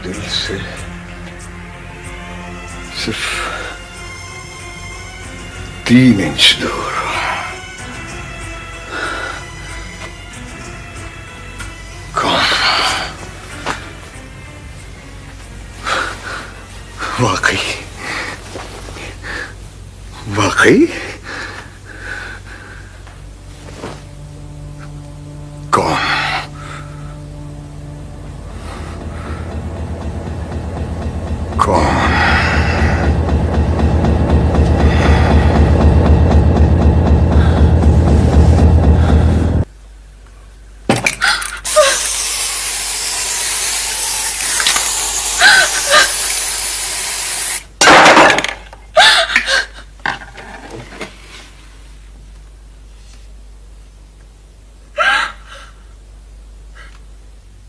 दिल से सिर्फ 3 इंच दूर। कौन? वाकई वाकई कौन? कौन?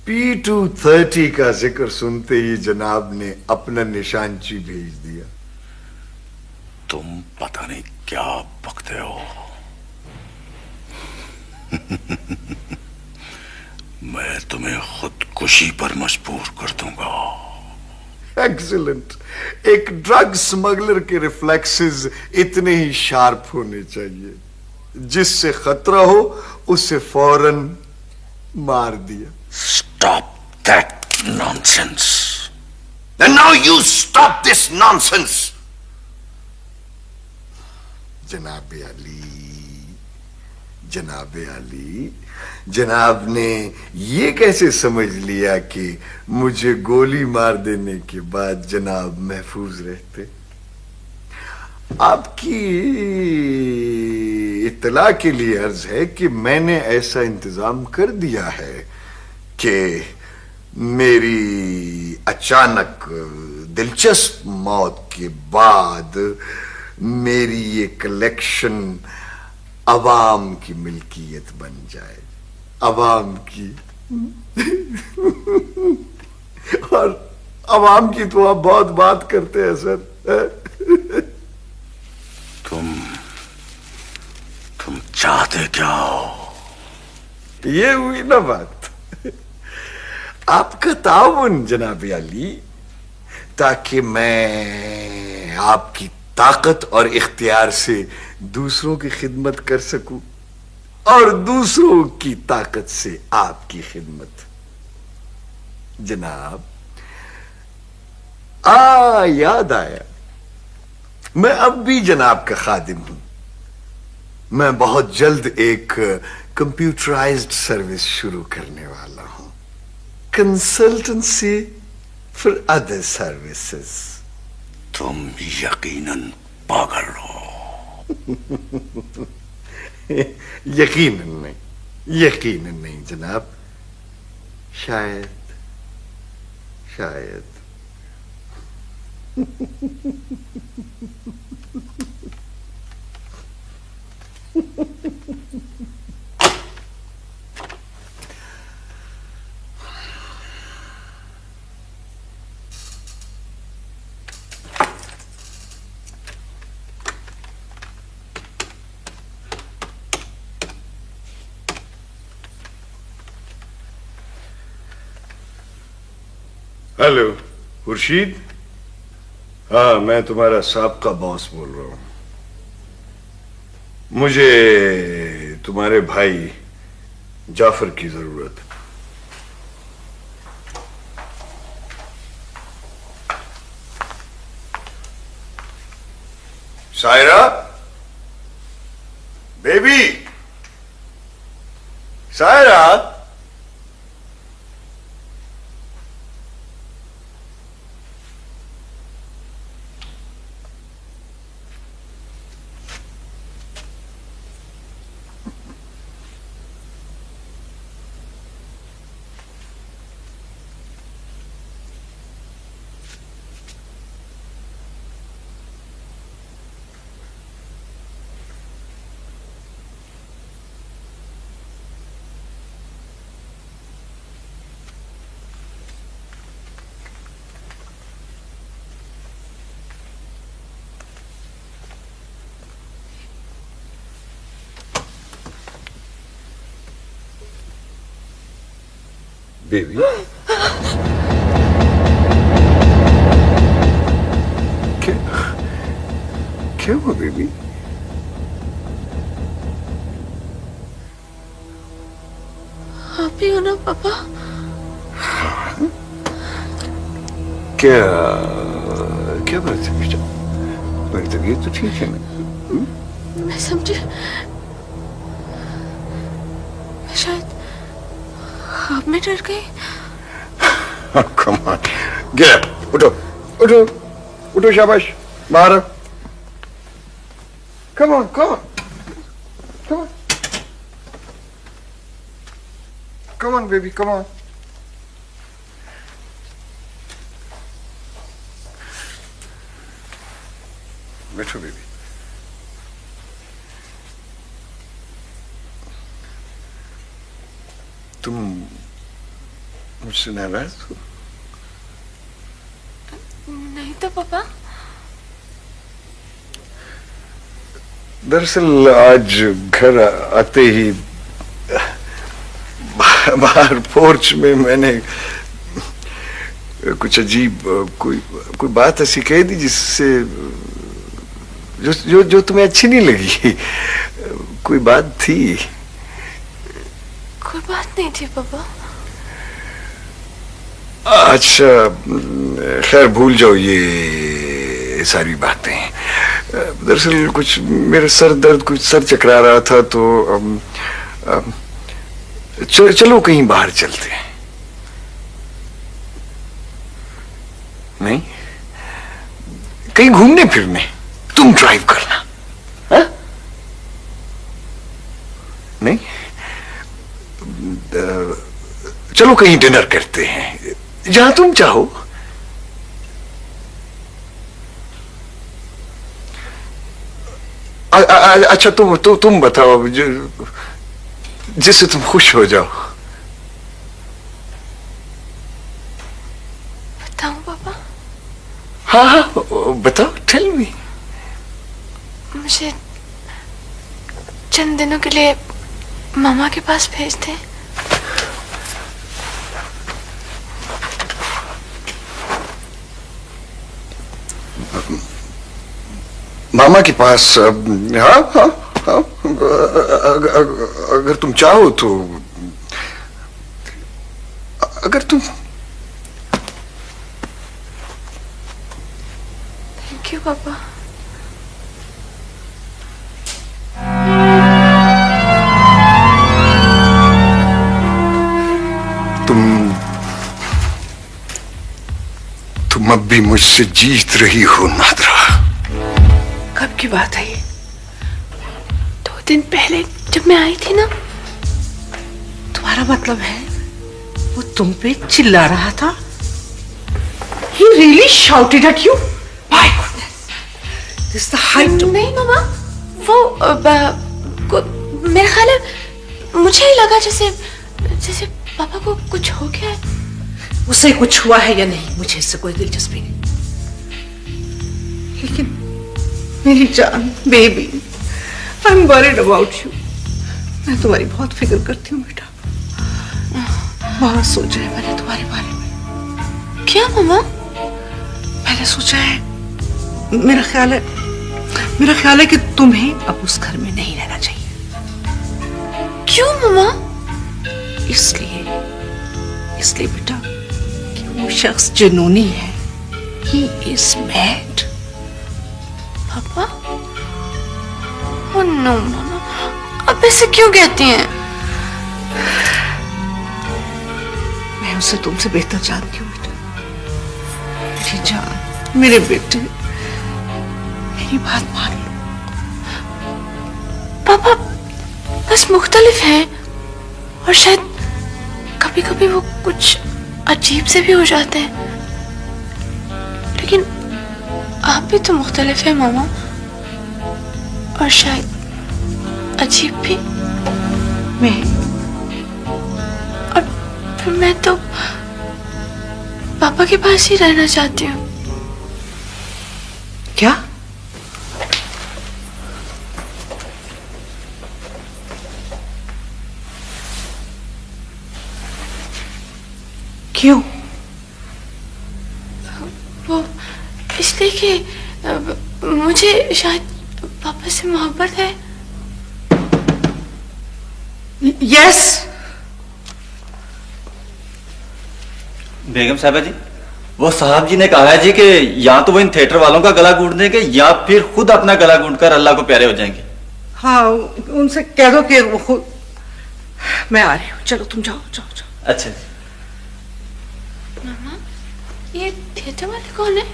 P230 का जिक्र सुनते ही जनाब ने अपना निशानची भेज दिया। तुम पता नहीं क्या बकते हो। मैं तुम्हें खुदकुशी पर मजबूर कर दूंगा। एक्सीलेंट। एक ड्रग स्मगलर के रिफ्लेक्सेस इतने ही शार्प होने चाहिए, जिससे खतरा हो उसे फौरन मार दिया। Stop that nonsense. And now you stop this nonsense. जनाब अली, जनाब अली, जनाब ने ये कैसे समझ लिया कि मुझे गोली मार देने के बाद जनाब महफूज रहते? आपकी इत्तला के लिए अर्ज है कि मैंने ऐसा इंतजाम कर दिया है कि मेरी अचानक दिलचस्प मौत के बाद मेरी ये कलेक्शन अवाम की मिल्कियत बन जाए। अवाम की। और अवाम की तो आप बहुत बात करते हैं सर। तुम चाहते क्या हो? ये हुई ना बात। आपका ताउन जनाब अली, ताकि मैं आपकी ताकत और इख्तियार से दूसरों की खिदमत कर सकूं और दूसरों की ताकत से आपकी खिदमत। जनाब, याद आया, मैं अब भी जनाब का खादिम हूं। मैं बहुत जल्द एक कंप्यूटराइज्ड सर्विस शुरू करने वाला हूं, कंसल्टेंसी फॉर अदर सर्विसेज। तुम यकीनन पागल हो। यकीनन नहीं, यकीनन नहीं जनाब। शायद, शायद। हेलो खुर्शीद। हाँ, मैं तुम्हारा साबका बॉस बोल रहा हूं। मुझे तुम्हारे भाई जाफर की जरूरत है। सायरा बेबी, सायरा। बेबी कैसे हो बेबी? आप ही हो ना पापा? क्या क्या बात है बेटा? मेरी तबीयत तो ठीक है ना? मैं समझी, मैं शायद आप में डर गई। कम ऑन, गेट अप, उठो उठो उठो, शाबाश, बाहर। Come on come on come on come on baby, come on. बैठो बेबी। तुम मुझसे नाराज हो? नहीं तो पापा। दरअसल आज घर आते ही बाहर पोर्च में मैंने कुछ अजीब कोई बात ऐसी कह दी जिससे जो तुम्हें अच्छी नहीं लगी। कोई बात थी? कोई बात नहीं थी पापा। अच्छा, खैर भूल जाओ ये सारी बातें। दरअसल कुछ मेरा सर दर्द, कुछ सर चकरा रहा था, तो चलो कहीं बाहर चलते हैं। नहीं, कहीं घूमने फिरने। तुम ड्राइव करना, हा? नहीं, चलो कहीं डिनर करते हैं, जहां तुम चाहो। अच्छा तुम बताओ, जिससे तुम खुश हो जाओ। बताऊं पापा? हाँ हाँ बताओ, टेल मी। मुझे चंद दिनों के लिए मामा के पास भेज दें। मामा के पास? हाँ हाँ हाँ, अगर तुम चाहो तो। अगर तुम। थैंक यू पापा। तुम अब भी मुझसे जीत रही हो नादरा। कब की बात है ये? 2 दिन पहले जब मैं आई थी ना। तुम्हारा मतलब है वो तुम पे चिल्ला रहा था? He really shouted at you? My goodness, this is the height of... नहीं मामा, वो मेरा ख्याल है, मुझे ही लगा जैसे पापा को कुछ हो गया है। उसे कुछ हुआ है या नहीं, मुझे इससे कोई दिलचस्पी नहीं। लेकिन मेरी जान, baby, I am worried about you. मैं तुम्हारी बहुत फिक्र करती हूँ बेटा। बहुत सोचा है मैंने तुम्हारे बारे में। क्या मामा? मैंने सोचा है, मेरा ख्याल है कि तुम्हें अब उस घर में नहीं रहना चाहिए। क्यों मामा? इसलिए बेटा कि वो शख्स जुनूनी है। He is mad. पापा? ओह नो मामा, आप ऐसे क्यों कहती हैं? मैं उसे तुमसे बेहतर जानती हूँ बेटा। मेरी जान, मेरे बेटे, मेरी बात मान लो। पापा बस मुख्तलिफ है, और शायद कभी कभी वो कुछ अजीब से भी हो जाते हैं। लेकिन आप भी तो मुख्तलिफ है मामा, और शायद अजीब भी। और फिर मैं तो पापा के पास ही रहना चाहती हूँ। क्या? क्यों? वो इसलिए कि मुझे शायद आपस में मोहब्बत है? यस। बेगम साहबा जी, वो साहब जी ने कहा है जी कि या तो वो इन थिएटर वालों का गला घूट देंगे या फिर खुद अपना गला घूट कर अल्लाह को प्यारे हो जाएंगे। हाँ, उनसे कह दो कि वो खुद। मैं आ रही हूँ, चलो तुम जाओ जाओ जाओ। अच्छा, मामा, ये थिएटर वाले कौन है?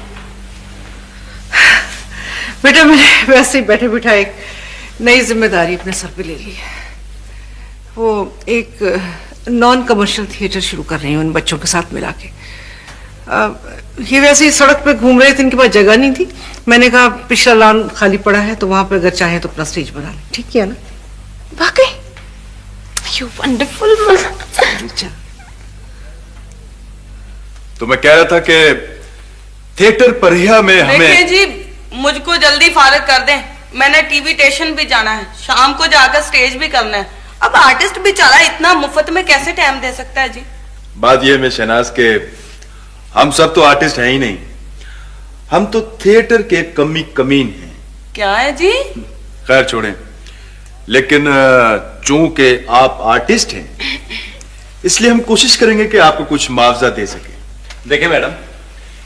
बेटा मैंने वैसे ही बैठे बैठा एक नई जिम्मेदारी अपने सर पे ले ली है। वो एक नॉन कमर्शियल थिएटर शुरू कर रही हूँ इन बच्चों के साथ मिला के। ये वैसे ही सड़क पे घूम रहे थे, इनके पास जगह नहीं थी। मैंने कहा पिछला लॉन खाली पड़ा है तो वहां पे अगर चाहे तो अपना स्टेज बना लें। ठीक किया ना? वाकई यू वंडरफुल। तो मैं कह रहा था कि थिएटर परिया में हमें। देखिए जी, मुझको जल्दी फारिग कर दें, मैंने टीवी स्टेशन भी जाना है, शाम को जाकर स्टेज भी करना है। अब आर्टिस्ट बेचारा इतना मुफ्त में कैसे टाइम दे सकता है जी? बात यह है शहनाज के हम सब तो आर्टिस्ट हैं ही नहीं, हम तो थिएटर के कमी कमीन हैं। क्या है जी? खैर छोड़ें, लेकिन चूंकि आप आर्टिस्ट हैं इसलिए हम कोशिश करेंगे कि आपको कुछ मुआवजा दे सके। देखिए मैडम,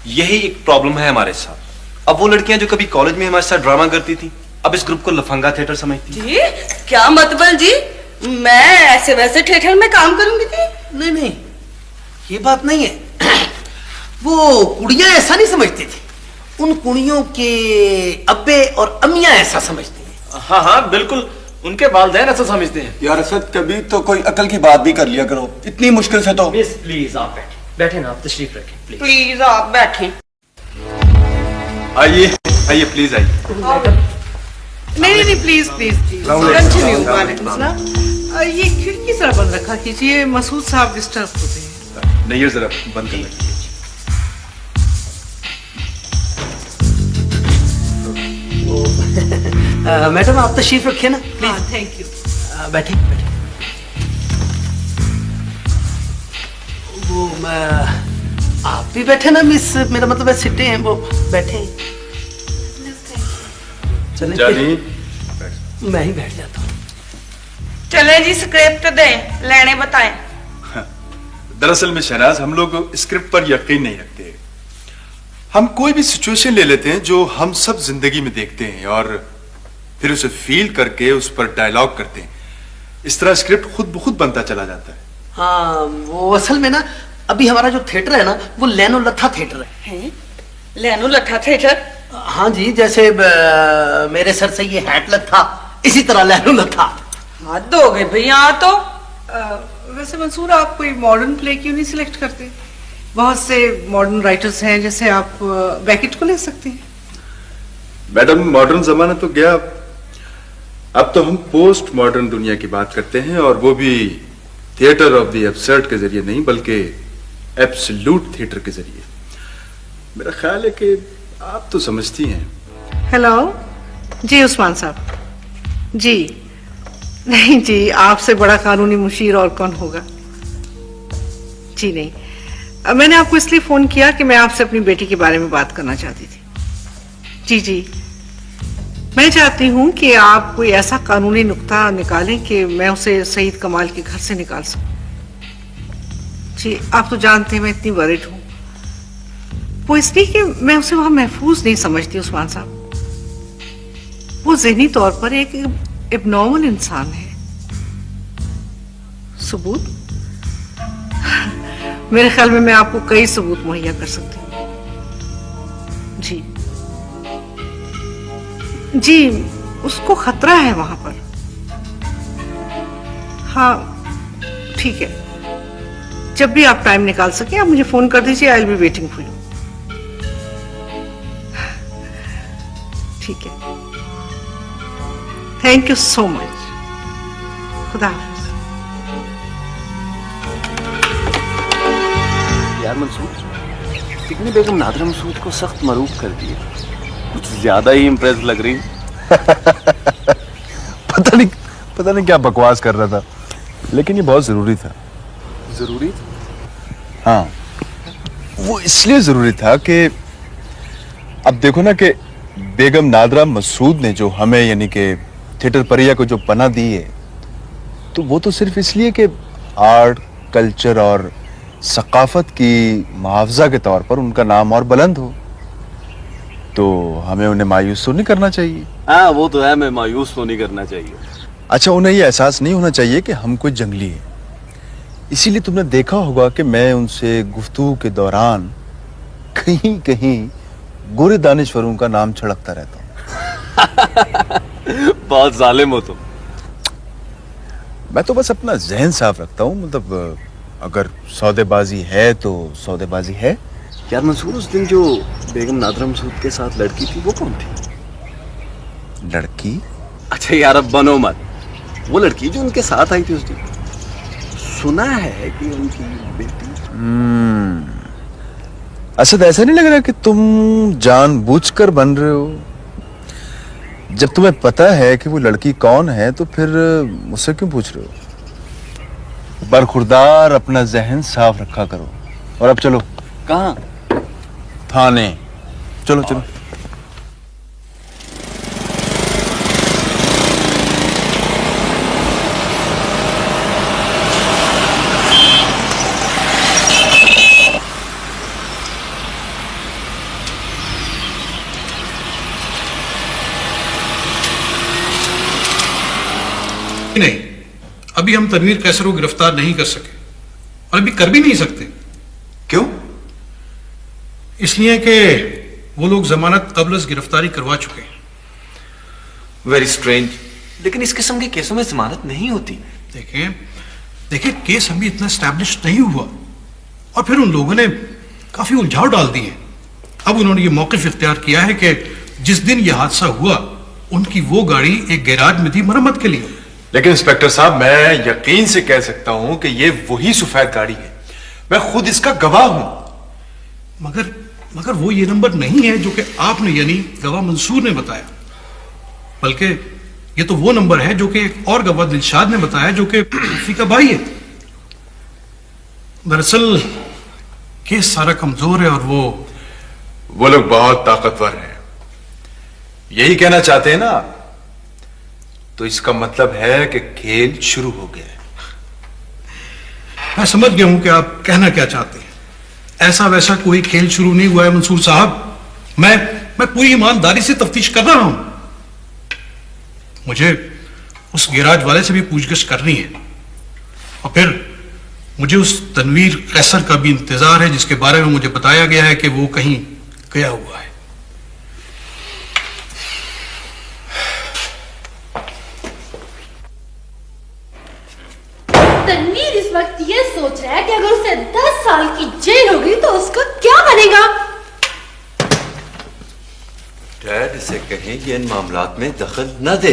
यही एक प्रॉब्लम है हमारे साथ। अब वो लड़कियां जो कभी कॉलेज में हमारे साथ ड्रामा करती थी, अब इस ग्रुप को लफंगा थिएटर समझती जी। क्या मतलब जी? मैं ऐसे वैसे थिएटर में काम करूंगी थी? नहीं नहीं, ये बात नहीं है। वो कुड़ियां ऐसा नहीं समझती थी, उन कुड़ियों के अब्बे और अम्मियां ऐसा समझती हैं। हाँ हाँ बिल्कुल, उनके वालिदैन ऐसा समझते हैं। यार असद, कभी तो कोई अकल की बात भी कर लिया करो, इतनी मुश्किल से तो। मिस प्लीज आप बैठे ना, आप तशरीफ रखें प्लीज। प्लीज आप बैठें। आइए आइए प्लीज आइए। नहीं नहीं, प्लीज प्लीज प्लीज कंटिन्यू। वालेकुम सलाम। ये खिड़की जरा बंद रखा कीजिए, मसूद साहब डिस्टर्ब होते हैं। नहीं, जरा बंद कर लीजिए। मैडम आप तशरीफ रखिए ना प्लीज। Thank you. बैठे बैठे। वो आप भी बैठे ना मिस, मेरा मतलब है सिटे हैं वो बैठे। चले जानी, मैं ही बैठ जाता हूँ। चले जी, स्क्रिप्ट दें, लेने बताएं। दरअसल में शहनाज, हम लोग स्क्रिप्ट पर यकीन नहीं रखते। हम कोई भी सिचुएशन ले लेते हैं जो हम सब जिंदगी में देखते हैं और फिर उसे फील करके उस पर डायलॉग करते हैं। इस तरह स्क्रिप्ट खुद ब खुद बनता चला जाता है। हाँ, वो असल में ना अभी हमारा जो थिएटर है ना वो लैनो लथा थिएटर है। लैनो लथा थिएटर? हाँ जी, जैसे मेरे सर से ये हैट लथा, इसी तरह लैनो लथा। हद हो गई भैया। तो वैसे मंसूर, आप कोई मॉडर्न प्ले क्यों नहीं सिलेक्ट करते? बहुत से मॉडर्न राइटर्स हैं, जैसे आप बैकेट को ले सकते हैं। मैडम, मॉडर्न जमाना तो गया, अब तो हम पोस्ट मॉडर्न दुनिया की बात करते हैं, और वो भी थिएटर ऑफ द एब्सर्ड के जरिए नहीं बल्कि एब्सोल्यूट थिएटर के जरिए। मेरा ख्याल है कि आप तो समझती हैं। हेलो जी उस्मान साहब जी। नहीं जी, आपसे बड़ा कानूनी मुशीर और कौन होगा। जी नहीं, मैंने आपको इसलिए फोन किया कि मैं आपसे अपनी बेटी के बारे में बात करना चाहती थी। जी जी, मैं चाहती हूं कि आप कोई ऐसा कानूनी नुक्ता निकालें कि मैं उसे सईद कमाल के घर से निकाल सकूं। जी, आप तो जानते हैं मैं इतनी वरिड हूं। वो इसलिए कि मैं उसे वहां महफूज नहीं समझती उस्मान साहब। वो ज़हनी तौर पर एक एबनॉर्मल इंसान है। सबूत? मेरे ख्याल में मैं आपको कई सबूत मुहैया कर सकती हूँ। जी जी, उसको खतरा है वहां पर। हाँ ठीक है, जब भी आप टाइम निकाल सके आप मुझे फोन कर दीजिए। I will be waiting for you. ठीक है, थैंक यू सो मच। खुदा हाफिज। यार मंसूर, इतनी बेगम नादिरा मसूद को सख्त मरूफ कर दिया, कुछ ज्यादा ही इम्प्रेस लग रही। पता नहीं क्या बकवास कर रहा था, लेकिन ये बहुत जरूरी था। जरूरी था? हाँ, वो इसलिए जरूरी था कि अब देखो ना कि बेगम नादरा मसूद ने जो हमें यानी कि थिएटर परिया को जो पनाह दी है, तो वो तो सिर्फ इसलिए कि आर्ट, कल्चर और सकाफत की मुआवजा के तौर पर उनका नाम और बुलंद हो, तो हमें उन्हें मायूस तो नहीं करना चाहिए। हाँ वो तो है, मैं मायूस तो नहीं करना चाहिए। अच्छा, उन्हें यह एहसास नहीं होना चाहिए कि हम कोई जंगली हैं। इसीलिए तुमने देखा होगा कि मैं उनसे गुफ्तगू के दौरान कहीं कहीं गोरे दानिश्वरों का नाम छड़कता रहता हूँ। बहुत जालिम हो तुम। मैं तो बस अपना जहन साफ रखता हूँ, मतलब अगर सौदेबाजी है तो सौदेबाजी है। यार मंसूर, उस दिन जो बेगम नादरा मसूद के साथ लड़की थी वो कौन थी? लड़की? अच्छा यार अब बनो मत। वो लड़की जो उनके साथ आई थी उस दिन, सुना है कि उनकी बेटी। असद, ऐसा नहीं लग रहा कि तुम जानबूझकर बन रहे हो? जब तुम्हें पता है कि वो लड़की कौन है तो फिर मुझसे क्यों पूछ रहे हो? बरखुरदार अपना जहन साफ रखा करो। और अब चलो। कहाँ? थाने। चलो चलो। नहीं, अभी हम तनवीर कैसर को गिरफ्तार नहीं कर सके और अभी कर भी नहीं सकते। क्यों? इसलिए कि वो लोग जमानत कबल गिरफ्तारी करवा चुके हैं। Very strange. लेकिन इस किस्म के केसों में जमानत नहीं होती। देखिए केस अभी इतना स्टैब्लिश नहीं हुआ और फिर उन लोगों ने काफी उलझाव डाल दी है। अब उन्होंने ये मौक़िफ़ इख्तियार किया है कि जिस दिन यह हादसा हुआ उनकी वो गाड़ी एक गैराज में थी मरम्मत के लिए। लेकिन इंस्पेक्टर साहब, मैं यकीन से कह सकता हूं कि ये वही सफेद गाड़ी है। मैं खुद इसका गवाह हूं। मगर वो ये नंबर नहीं है जो कि आपने यानी गवाह मंसूर ने बताया, बल्कि ये तो वो नंबर है जो कि एक और गवाह दिलशाद ने बताया जो कि रफी का भाई है। दरअसल केस सारा कमजोर है और वो लोग बहुत ताकतवर हैं। यही कहना चाहते हैं ना? तो इसका मतलब है कि खेल शुरू हो गया है। मैं समझ गया हूं कि आप कहना क्या चाहते हैं। ऐसा वैसा कोई खेल शुरू नहीं हुआ है मंसूर साहब। मैं पूरी ईमानदारी से तफ्तीश कर रहा हूं। मुझे उस गैराज वाले से भी पूछगिछ करनी है और फिर मुझे उस तनवीर कैसर का भी इंतजार है जिसके बारे में मुझे बताया गया है कि वो कहीं गया हुआ है। तनवीर इस वक्त ये सोच रहा है कि अगर उसे 10 साल की जेल होगी तो उसका क्या बनेगा। डैड इसे कहें ये इन मामलात में दखल न दे।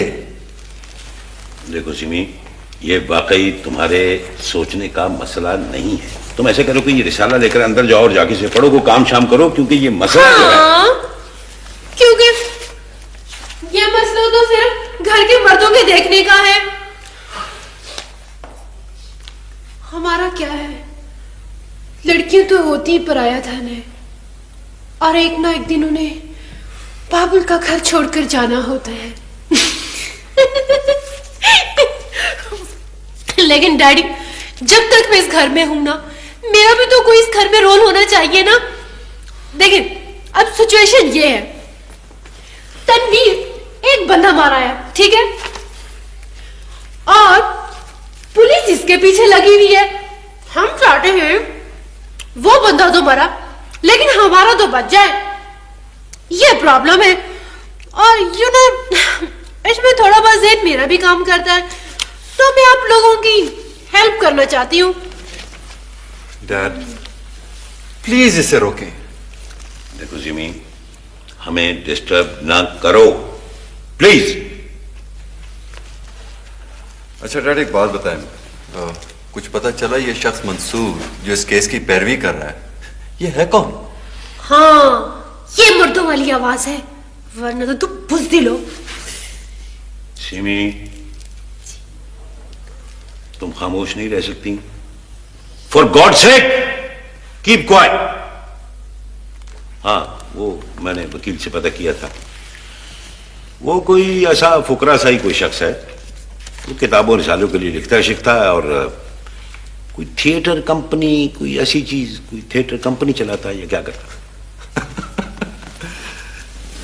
देखो सिमी, ये वाकई तुम्हारे सोचने का मसला नहीं है। तुम ऐसे करो कि ये रिसाला लेकर अंदर जाओ और जाके से पढ़ो, को काम शाम करो, क्योंकि ये मसला जो है, क्योंकि ये मसला तो सिर्फ घर के मर्दों के देखने का है। हमारा क्या है? लड़कियां तो होती ही पराया धन है और एक ना एक दिन उन्हें बाबुल का घर छोड़कर जाना होता है। लेकिन डैडी, जब तक मैं इस घर में हूं ना, मेरा भी तो कोई इस घर में रोल होना चाहिए ना। देखिए, अब सिचुएशन ये है, तनवीर एक बंदा मारा है, ठीक है, और पुलिस इसके पीछे लगी हुई है। हम चाहते हैं वो बंदा तो मरा लेकिन हमारा तो बच जाए। ये प्रॉब्लम है और यू नो इसमें थोड़ा बहुत ज़हन मेरा भी काम करता है, तो मैं आप लोगों की हेल्प करना चाहती हूँ। डैड प्लीज इसे रोकें। देखो जिमी, हमें डिस्टर्ब ना करो प्लीज। अच्छा डैड, एक बात बताएं, कुछ पता चला ये शख्स मंसूर जो इस केस की पैरवी कर रहा है, ये है कौन? हाँ, ये मर्दों वाली आवाज है, वरना तो तू बुज़दिल हो। सिमी, तुम खामोश नहीं रह सकती? For God sake keep quiet. हाँ, वो मैंने वकील से पता किया था, वो कोई ऐसा फुकरा सा ही कोई शख्स है, वो किताबों रिसालों के लिए लिखता शिखता है और कोई थिएटर कंपनी, कोई ऐसी चीज, कोई थिएटर कंपनी चलाता है या क्या करता है।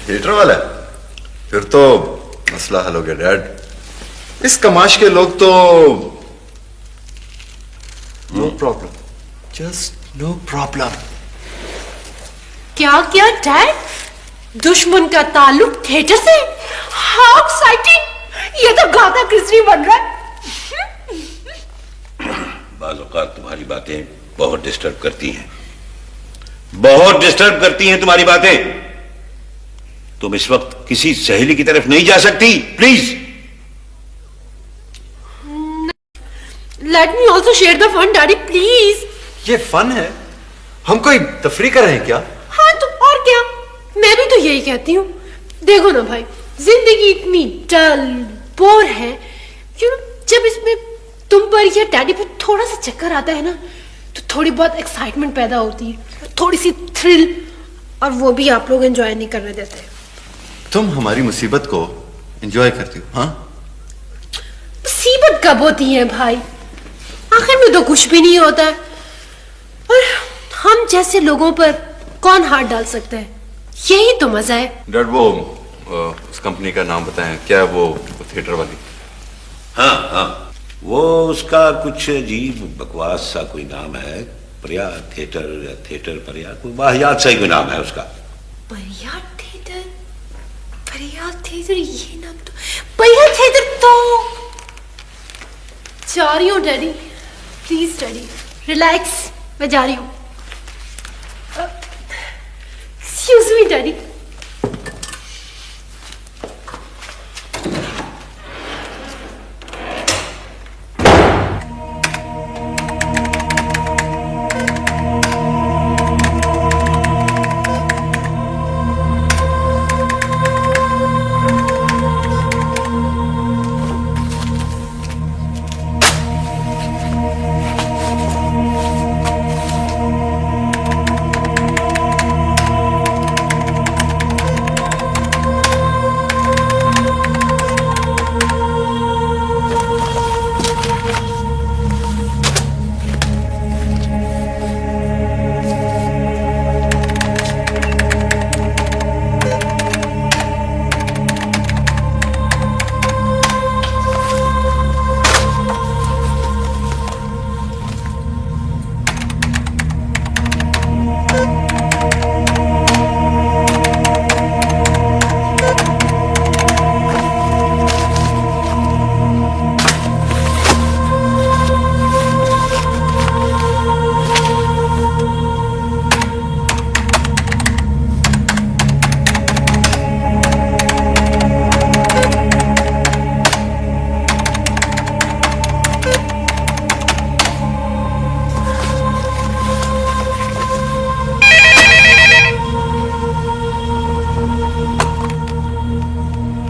थिएटर वाला? फिर तो मसला हल हो गया डैड। इस कमाश के लोग तो no problem, just no problem. क्या क्या डैड, दुश्मन का ताल्लुक थिएटर से? हाउ एक्साइटिंग, ये तो गाथा कृष्णी बन रहा है। बाज़ औक़ात तुम्हारी बातें बहुत डिस्टर्ब करती हैं, बहुत डिस्टर्ब करती हैं तुम्हारी बातें। तुम इस वक्त किसी सहेली की तरफ नहीं जा सकती, please. Let me also share the fun daddy please. ये फन है? हम कोई तफरी कर रहे हैं क्या? हाँ तो और क्या, मैं भी तो यही कहती हूँ। देखो ना भाई, जिंदगी इतनी डल बोर है, जब इसमें तुम पर या डैडी पर थोड़ा सा चक्कर आता है ना, तो थोड़ी बहुत एक्साइटमेंट पैदा होती है, थोड़ी सी थ्रिल, और वो भी आप लोग एंजॉय नहीं करने देते। तुम हमारी मुसीबत को एंजॉय करती हो? हाँ, मुसीबत कब होती है भाई, आखिर में तो कुछ भी नहीं होता है, और हम जैसे लोगों पर कौन हाथ डाल सकता है, यही तो मजा है। डैड वो उस कंपनी का नाम बताएं, क्या है वो थिएटर वाली? हाँ हाँ, वो उसका कुछ अजीब बकवास सा कोई नाम है, परिया थिएटर या थिएटर परिया, कोई वाहियात सा ही कोई नाम है उसका। परिया थिएटर, परिया थिएटर, ये नाम तो, परिया थिएटर तो जा रही हूँ डैडी, प्लीज डैडी रिलैक्स, मैं जा रही हूँ। Excuse me daddy.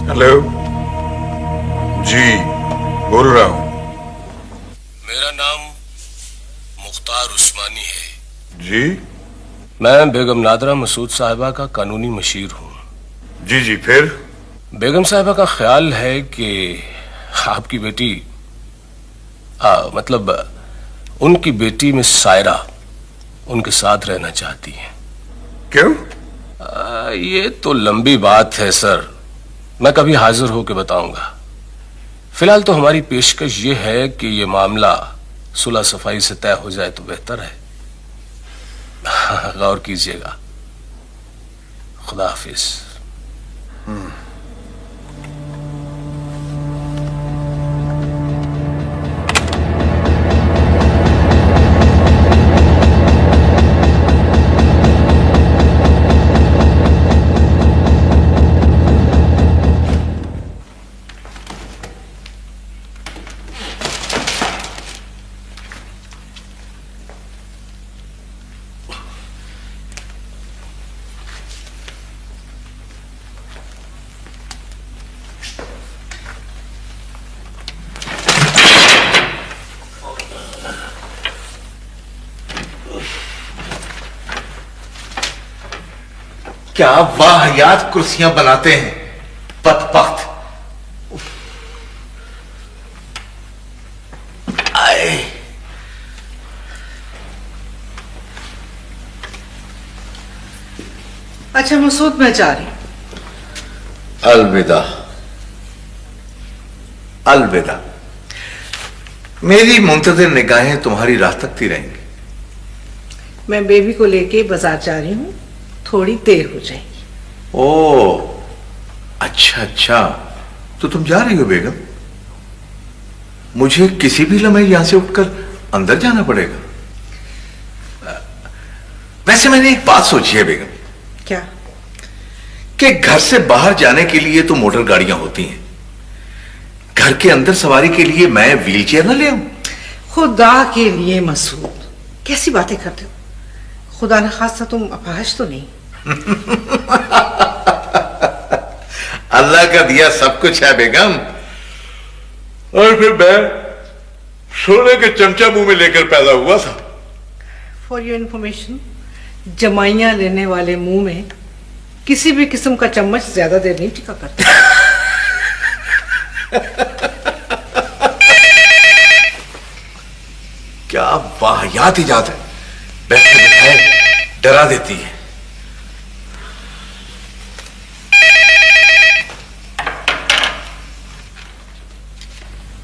हेलो जी, बोल रहा हूं। मेरा नाम मुख्तार उस्मानी है। जी, मैं बेगम नादरा मसूद साहिबा का कानूनी मशीर हूँ। जी जी, फिर? बेगम साहिबा का ख्याल है कि आपकी बेटी मतलब उनकी बेटी में सायरा उनके साथ रहना चाहती है। क्यों? ये तो लंबी बात है सर, मैं कभी हाजिर होकर बताऊंगा। फिलहाल तो हमारी पेशकश ये है कि ये मामला सुलह सफाई से तय हो जाए तो बेहतर है। गौर कीजिएगा। खुदा हाफिज। क्या वाहियात कुर्सियां बनाते हैं। बदबख्त। आए अच्छा मसूद, मैं जा रही हूं। अलविदा अलविदा। मेरी मुंतज़िर निगाहें तुम्हारी राह तकती रहेंगी। मैं बेबी को लेके बाजार जा रही हूँ, थोड़ी देर हो जाएगी। ओ अच्छा अच्छा, तो तुम जा रही हो बेगम? मुझे किसी भी लम्हे यहां से उठकर अंदर जाना पड़ेगा। वैसे मैंने एक बात सोची है बेगम। क्या? कि घर से बाहर जाने के लिए तो मोटर गाड़ियां होती हैं, घर के अंदर सवारी के लिए मैं व्हीलचेयर ना ले आऊं? खुदा के लिए मसूद, कैसी बातें करते हो? खुदा न खास्ता तुम अपाहज तो नहीं? अल्लाह का दिया सब कुछ है बेगम। और फिर मैं सोने के चमचा मुंह में लेकर पैदा हुआ था। फॉर योर इंफॉर्मेशन, जमाइयां लेने वाले मुंह में किसी भी किस्म का चम्मच ज्यादा देर नहीं टिका करता। क्या वाहियात इजाद है, बैठे बैठाए डरा देती है।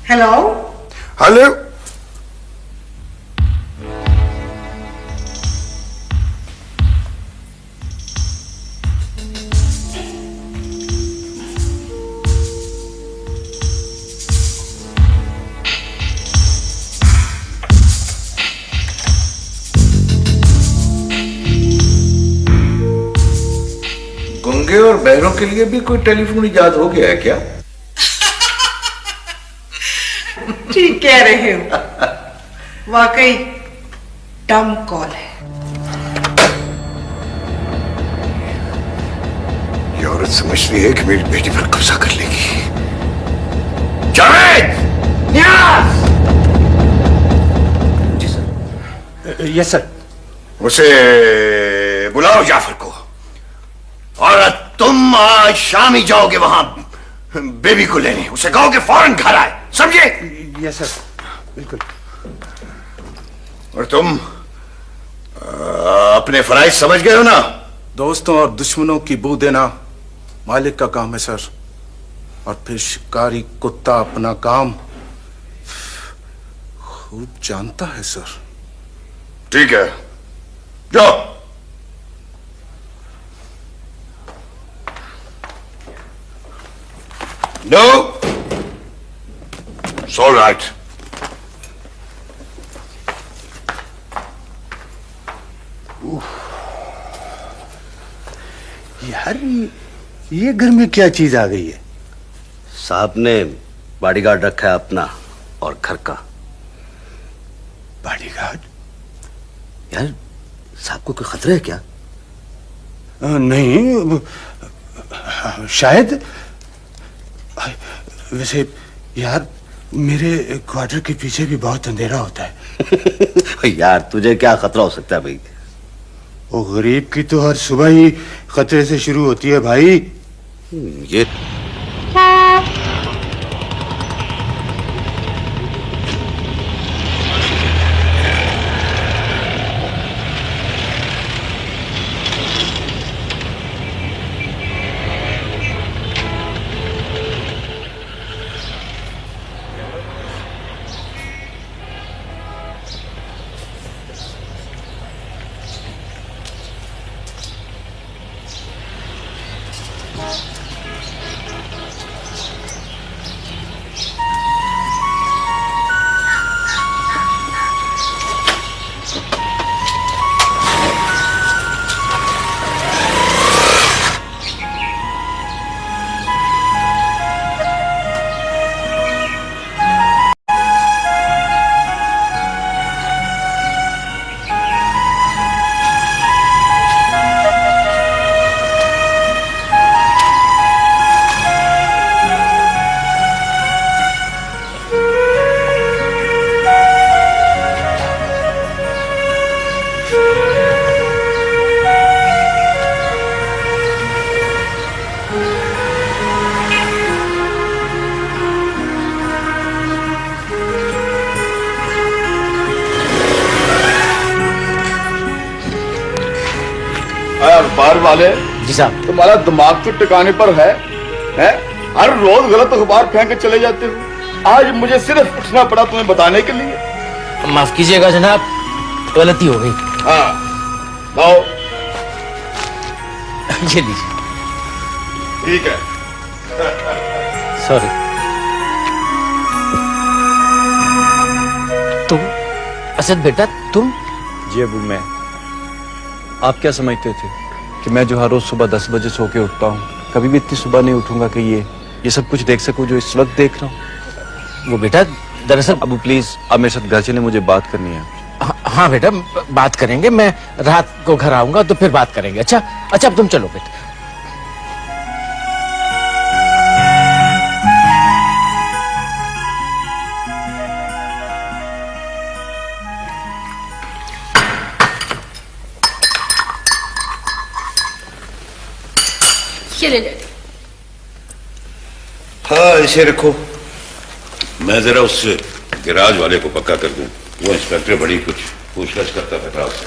हेलो हेलो, गूंगे और बहरों के लिए भी कोई टेलीफोन इजाद हो गया है क्या? ठीक कह रहे हो, वाकई डम कॉल है। ये औरत समझती है कि मेरी बेटी पर कब्जा कर लेगी। जावेद! नियाज! जी सर। Yes sir. उसे बुलाओ, जाफर को। और तुम आज शाम ही जाओगे वहां बेबी को लेने। उसे कहो कि फौरन घर आए, समझे? यस सर, बिल्कुल। और तुम अपने फराइज समझ गए हो ना? दोस्तों और दुश्मनों की बू देना मालिक का काम है सर, और फिर शिकारी कुत्ता अपना काम खूब जानता है सर। ठीक है, जाओ। No, it's all right. यार, ये घर में क्या चीज आ गई है? साहब ने बॉडीगार्ड रखा है अपना और घर का। बॉडीगार्ड? यार, साहब को कोई खतरा है क्या? नहीं, शायद। वैसे यार, मेरे क्वार्टर के पीछे भी बहुत अंधेरा होता है। यार, तुझे क्या खतरा हो सकता है भाई? वो गरीब की तो हर सुबह ही खतरे से शुरू होती है भाई। ये अखबार वाले जी साहब, तुम्हारा दिमाग तो टिकाने पर है? हर रोज गलत अखबार फेंक के चले जाते हो। आज मुझे सिर्फ उठना पड़ा तुम्हें बताने के लिए। माफ कीजिएगा जनाब, गलती हो गई। हाँ, लाओ। ये लीजिए। ठीक है। सॉरी। तुम असद बेटा, तुम? जी अबू, मैं। आप क्या समझते थे कि मैं जो हर रोज सुबह 10 बजे सो के उठता हूँ, कभी भी इतनी सुबह नहीं उठूंगा कि ये सब कुछ देख सकूं जो इस वक्त देख रहा हूँ? वो बेटा, दरअसल अबू प्लीज आप मेरे साथ घर चले, मुझे बात करनी है। हाँ बेटा, बात करेंगे। मैं रात को घर आऊंगा तो फिर बात करेंगे। अच्छा अब तुम चलो बेटा। ये ले ले। हाँ, इसे रखो। मैं जरा उस गिराज वाले को पक्का कर दूं। वो इंस्पेक्टर बड़ी कुछ पूछताछ करता था उससे।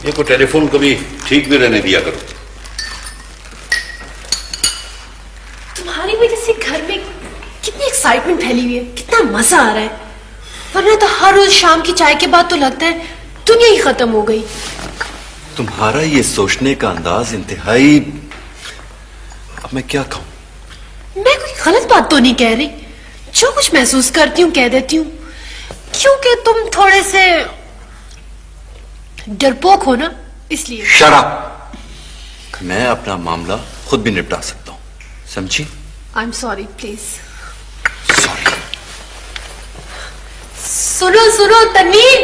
ये को टेलीफोन कभी ठीक भी रहने दिया करो। तुम्हारी वजह से घर में कितनी एक्साइटमेंट फैली हुई है, कितना मजा आ रहा है। वरना तो हर रोज शाम की चाय के बाद तो लगता है दुनिया ही खत्म हो गई। तुम्हारा ये सोचने का अंदाज इंतहाई, अब मैं क्या कहूं? मैं कोई गलत बात तो नहीं कह रही, जो कुछ महसूस करती हूँ कह देती हूँ, क्योंकि तुम थोड़े से डरपोक हो ना, इसलिए। शराब। मैं अपना मामला खुद भी निपटा सकता हूं, समझी? I am sorry, please. सुनो सुनो तनवीर,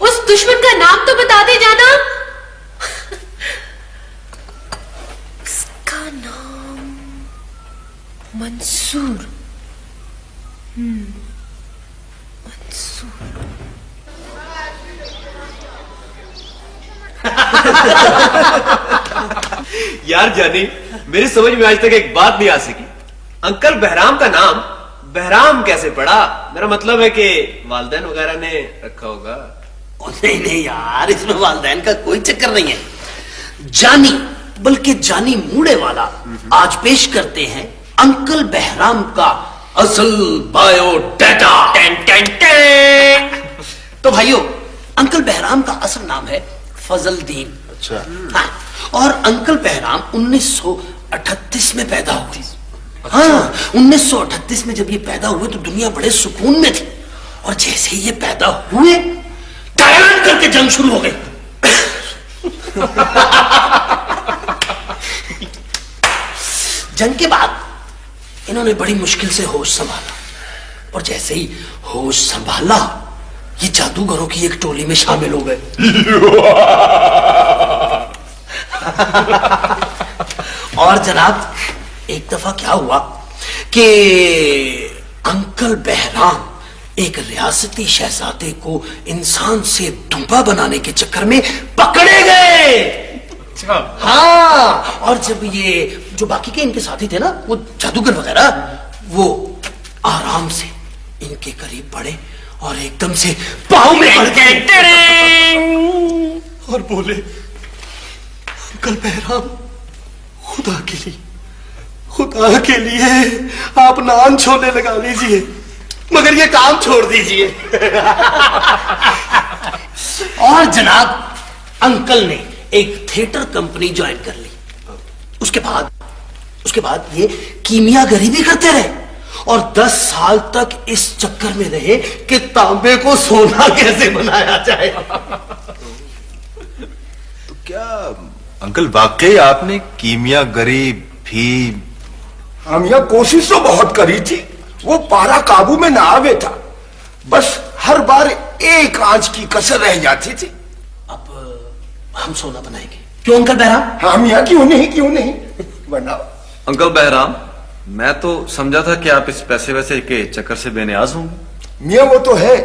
उस दुश्मन का नाम तो बता दे जाना। उसका नाम मंसूर। मंसूर। यार जानी, मेरी समझ में आज तक एक बात नहीं आ सकी। अंकल बहराम का नाम बहराम कैसे पड़ा? मेरा मतलब है कि वालदैन वगैरह ने रखा होगा। नहीं नहीं यार, इसमें वालदैन का कोई चक्कर नहीं है। जानी, बल्कि जानी मूड़े वाला आज पेश करते हैं अंकल बहराम का असल बायोडाटा। तो भाइयों, अंकल बहराम का असल नाम है फजलदीन। अच्छा। हाँ, और अंकल बहराम 1938 में पैदा हुए। हाँ, 1938 में जब ये पैदा हुए तो दुनिया बड़े सुकून में थी, और जैसे ही ये पैदा हुए टायरान करके जंग शुरू हो गई। जंग के बाद इन्होंने बड़ी मुश्किल से होश संभाला, और जैसे ही होश संभाला ये जादूगरों की एक टोली में शामिल हो गए। और जनाब, एक दफा क्या हुआ कि अंकल बहराम एक रियासती शहजादे को इंसान से दुम्बा बनाने के चक्कर में पकड़े गए। हाँ, और जब ये जो बाकी के इनके साथी थे ना, वो जादूगर वगैरह, वो आराम से इनके करीब बढ़े और एकदम से पाँव में पड़ गए और बोले, अंकल बहराम, खुदा के लिए आप नान छोड़ने लगा लीजिए, मगर ये काम छोड़ दीजिए। और जनाब, अंकल ने एक थिएटर कंपनी ज्वाइन कर ली। उसके बाद ये कीमियागरी भी करते रहे, और 10 साल तक इस चक्कर में रहे कि तांबे को सोना कैसे बनाया जाए। तो क्या अंकल वाकई आपने कीमियागरी भी? हम यह कोशिश तो बहुत करी थी, वो पारा काबू में ना आवे था, बस हर बार एक आंच की कसर रह जाती थी। अब हम सोना बनाएंगे, क्यों अंकल बहराम? हम यहाँ क्यों नहीं बनाओ। अंकल बहराम, मैं तो समझा था कि आप इस पैसे वैसे के चक्कर से बेनियाज होंगे। मियाँ वो तो है,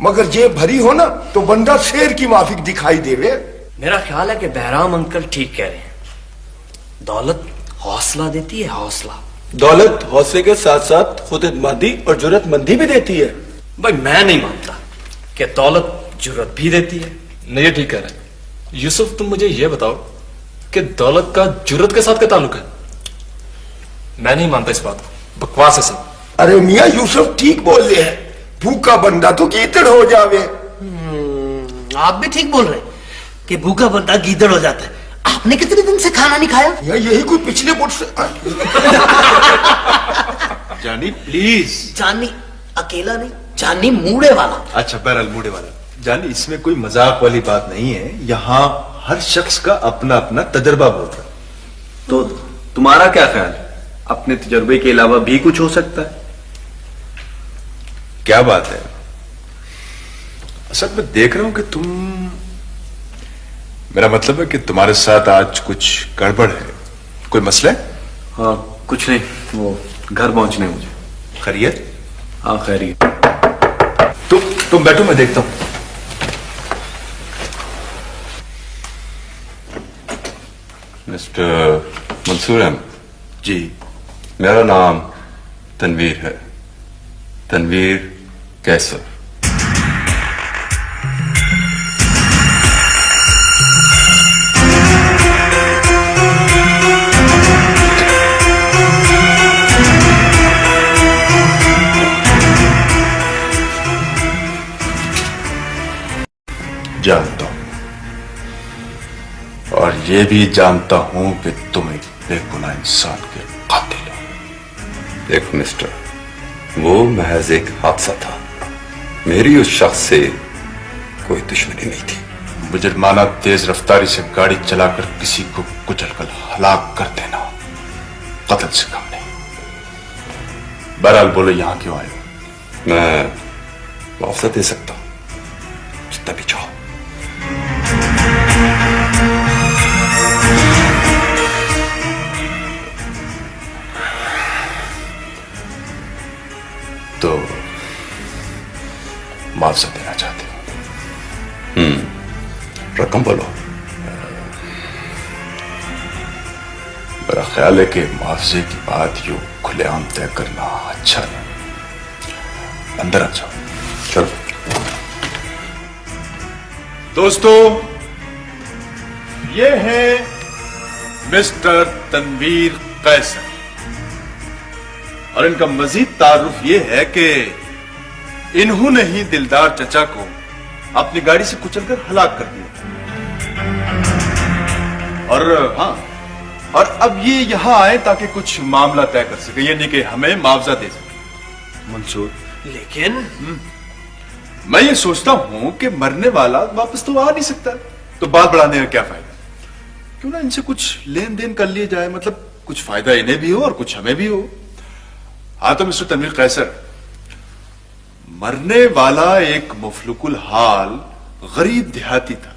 मगर जेब भरी हो ना तो बंदा शेर की माफिक दिखाई देवे। मेरा ख्याल है कि बहराम अंकल ठीक कह रहे हैं। दौलत हौसला देती है, हौसला। दौलत हौसले के साथ साथ खुद इत्मीनान और जुर्रतमंदी भी देती है। भाई मैं नहीं मानता। कि दौलत जुर्रत भी देती है। नहीं, ये ठीक कह रहे हैं। यूसुफ, तुम मुझे ये बताओ कि दौलत का जुर्रत के साथ क्या ताल्लुक है? मैं नहीं मानता इस बात को, बकवास है सब। अरे मियाँ यूसुफ ठीक बोल रहे हैं, भूखा बंदा तो गीदड़ हो जावे। आप भी ठीक बोल रहे हैं कि भूखा बंदा गीदड़ हो जाता है। आपने कितने दिन से खाना नहीं खाया? यही कुछ पिछले बुट से। जानी प्लीज। जानी अकेला नहीं, जानी मूड़े वाला। अच्छा, बहरहाल मूड़े वाला। जानी, इसमें कोई मजाक वाली बात नहीं है। यहाँ हर शख्स का अपना अपना तजर्बा बोल रहा है। तो तुम्हारा क्या ख्याल है? अपने तजर्बे के अलावा भी कुछ हो सकता है? क्या बात है? असल में देख रहा हूं कि तुम, मेरा मतलब है कि तुम्हारे साथ आज कुछ गड़बड़ है। कोई मसला है? हाँ, कुछ नहीं, वो घर पहुंचने मुझे। खैरियत? हाँ, खैरियत। तुम बैठो, मैं देखता हूं। मिस्टर मंसूर अहमद जी, मेरा नाम तनवीर है, तनवीर कैसर। जानता हूं, और यह भी जानता हूं कि तुम एक बेगुनाह इंसान के कातिल हो। देखो मिस्टर, वो महज एक हादसा था। मेरी उस शख्स से कोई दुश्मनी नहीं थी। मुजरमाना तेज रफ्तारी से गाड़ी चलाकर किसी को कुचलकर हलाक कर देना कत्ल से कम नहीं। बहरहाल बोलो, यहां क्यों आए हो? मैं मुआवजा दे सकता हूं, जितना भी चाहो। तो मुआवजा देना चाहते हो? रकम बोलो। मेरा ख्याल है कि मुआवजे की बात यूं खुलेआम तय करना अच्छा नहीं। अंदर आ जाओ। चलो दोस्तों, ये है मिस्टर तनवीर कैसर, और इनका मजीद तारुफ ये है कि इन्होंने ही दिलदार चचा को अपनी गाड़ी से कुचलकर हलाक कर दिया। और हाँ, और अब ये यहां आए ताकि कुछ मामला तय कर सके, यानी कि हमें मुआवजा दे सके। मंसूर, लेकिन मैं ये सोचता हूं कि मरने वाला वापस तो आ नहीं सकता, तो बात बढ़ाने का क्या फायदा? क्यों ना इनसे कुछ लेन देन कर लिया जाए, मतलब कुछ फायदा इन्हें भी हो और कुछ हमें भी हो। हाँ तो मिस्टर तनवीर कैसर, मरने वाला एक मुफलुकुल हाल गरीब देहाती था।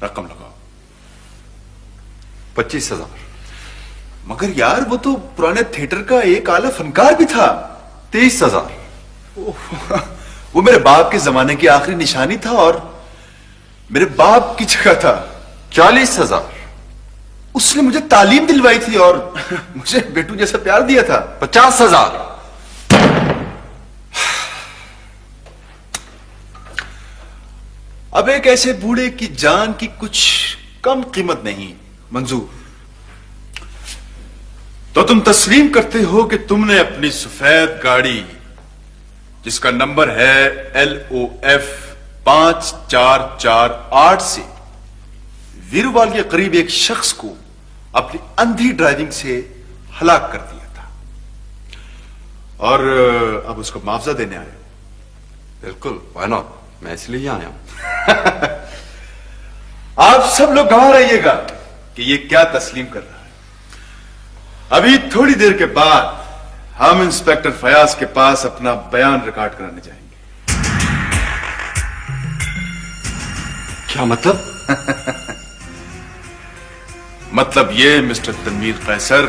रकम लगाओ। 25,000। मगर यार वो तो पुराने थिएटर का एक आला फनकार भी था। 30,000। वो मेरे बाप के जमाने की आखिरी निशानी था और मेरे बाप की जगह था। 40,000। उसने मुझे तालीम दिलवाई थी और मुझे बेटू जैसा प्यार दिया था। 50,000। अब एक ऐसे बूढ़े की जान की कुछ कम कीमत नहीं। मंजूर, तो तुम तस्लीम करते हो कि तुमने अपनी सफेद गाड़ी, जिसका नंबर है LOF 5448 से वीरवाल के करीब एक शख्स को अपनी अंधी ड्राइविंग से हलाक कर दिया था और अब उसको मुआवजा देने आए हो। बिल्कुल, व्हाई नॉट, मैं इसलिए यहां आया हूं। आप सब लोग गवाह रहिएगा कि ये क्या तस्लीम कर रहा है। अभी थोड़ी देर के बाद हम इंस्पेक्टर फयाज के पास अपना बयान रिकॉर्ड कराने जाएंगे। क्या मतलब? मतलब ये मिस्टर तनवीर कैसर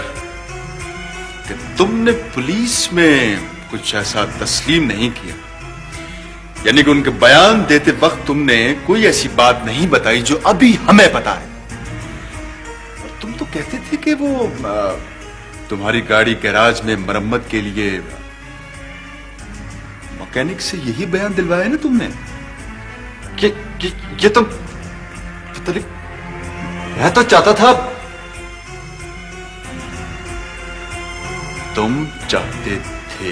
कि तुमने पुलिस में कुछ ऐसा तस्लीम नहीं किया, यानी कि उनके बयान देते वक्त तुमने कोई ऐसी बात नहीं बताई जो अभी हमें पता है। और तुम तो कहते थे कि वो तुम्हारी गाड़ी गैराज में मरम्मत के लिए मैकेनिक से यही बयान दिलवाया है ना तुमने? ये तो पता नहीं, मैं तो चाहता था। तुम चाहते थे,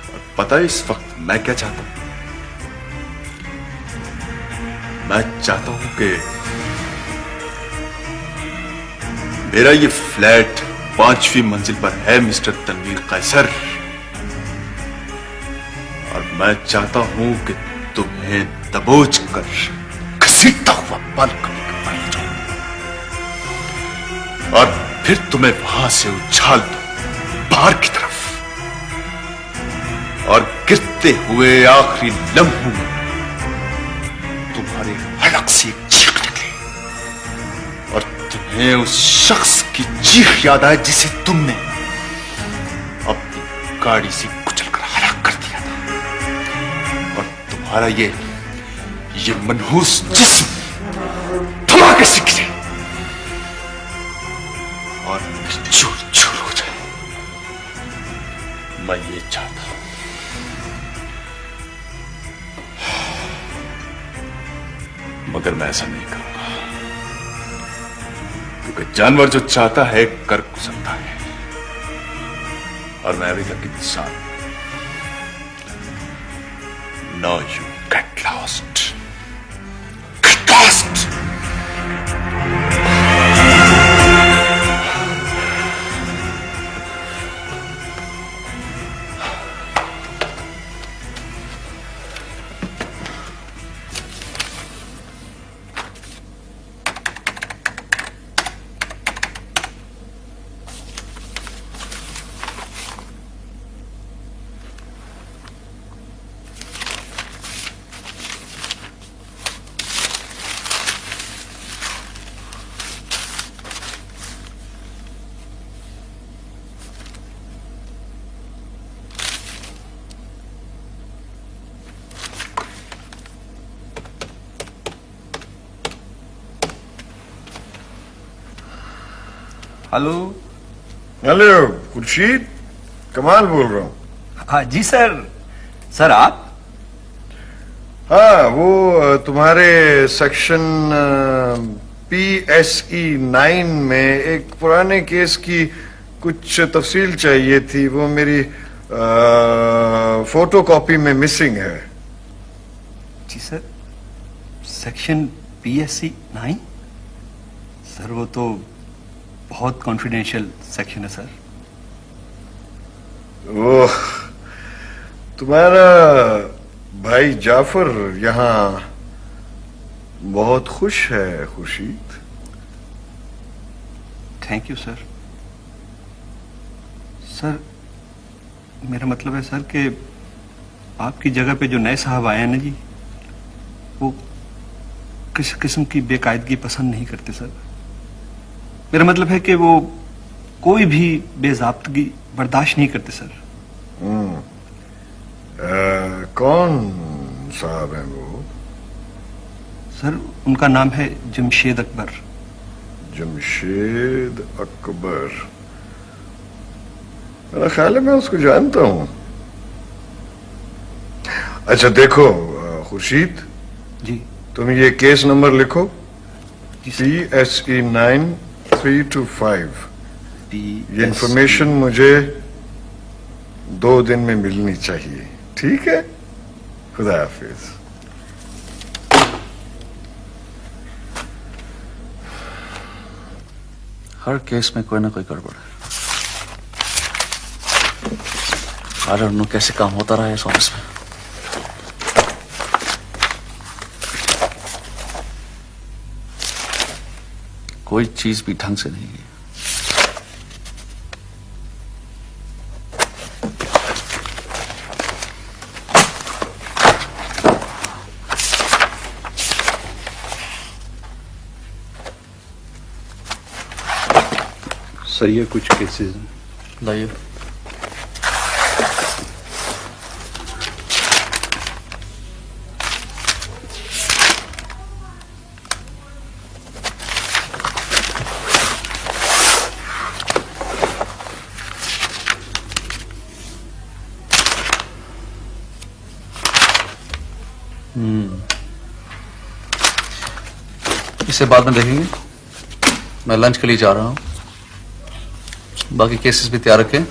और पता है इस वक्त मैं क्या चाहता हूं? मैं चाहता हूं कि मेरा ये फ्लैट 5वीं मंजिल पर है मिस्टर तनवीर कैसर, और मैं चाहता हूं कि तुम्हें दबोच कर घसीटता हुआ बालकनी पर पाया जाऊं और फिर तुम्हें वहां से उछाल दो बाहर की तरफ, और गिरते हुए आखिरी लम्हों में तुम्हारे हलक से एक चीख निकले और तुम्हें उस शख्स की चीख याद आए जिसे तुमने अपनी गाड़ी से कुचलकर हलाक कर दिया था, और तुम्हारा ये मनहूस जिस्म धमाके से गिरे और चूर चूर हो जाए। मैं ये चाहता हूं, मगर मैं ऐसा नहीं करूंगा, क्योंकि जानवर जो चाहता है कर गुजरता है, और मैं अभी तक इंसान। No you get lost, get lost. Hello hello, Khurshid, Kamal बोल रहा हूँ। हाँ जी सर। सर आप? हाँ, वो तुम्हारे सेक्शन PSE 9 में एक पुराने केस की कुछ तफसील चाहिए थी, वो मेरी फोटो कॉपी में मिसिंग है। जी सर, सेक्शन PSE 9? सर वो तो बहुत कॉन्फिडेंशियल सेक्शन है सर। ओह, तुम्हारा भाई जाफर यहाँ बहुत खुश है Khurshid. Thank you sir. Sir मेरा मतलब है सर कि आपकी जगह पे जो नए साहब आए हैं ना जी, वो किसी किस्म की बेकायदगी पसंद नहीं करते सर। मेरा मतलब है कि वो कोई भी बेज़ाब्तगी बर्दाश्त नहीं करते सर। कौन साहब हैं वो? सर उनका नाम है जमशेद अकबर। जमशेद अकबर, मेरा ख्याल है मैं उसको जानता हूं। अच्छा देखो खुर्शीद जी, तुम ये केस नंबर लिखो, PSE 9325। ये इंफॉर्मेशन मुझे 2 दिन में मिलनी चाहिए, ठीक है? खुदा हाफिज। हर केस में कोई ना कोई गड़बड़ है। I don't know कैसे काम होता रहा है इस ऑफिस में। कोई चीज भी ढंग से नहीं है। सर ये कुछ केसेस हैं, लाइए। इसे बाद में देखेंगे। मैं लंच के लिए जा रहा हूं। बाकी केसेस भी तैयार रखें।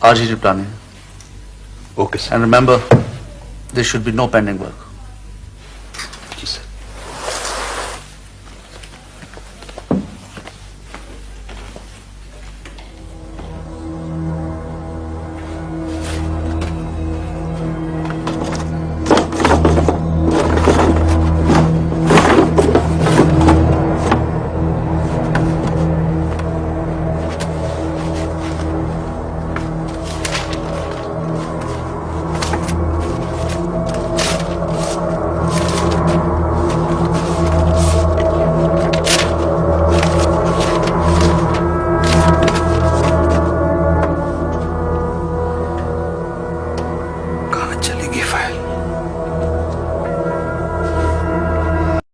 आज ही निपटाने हैं। Okay sir. And remember there should be no pending work.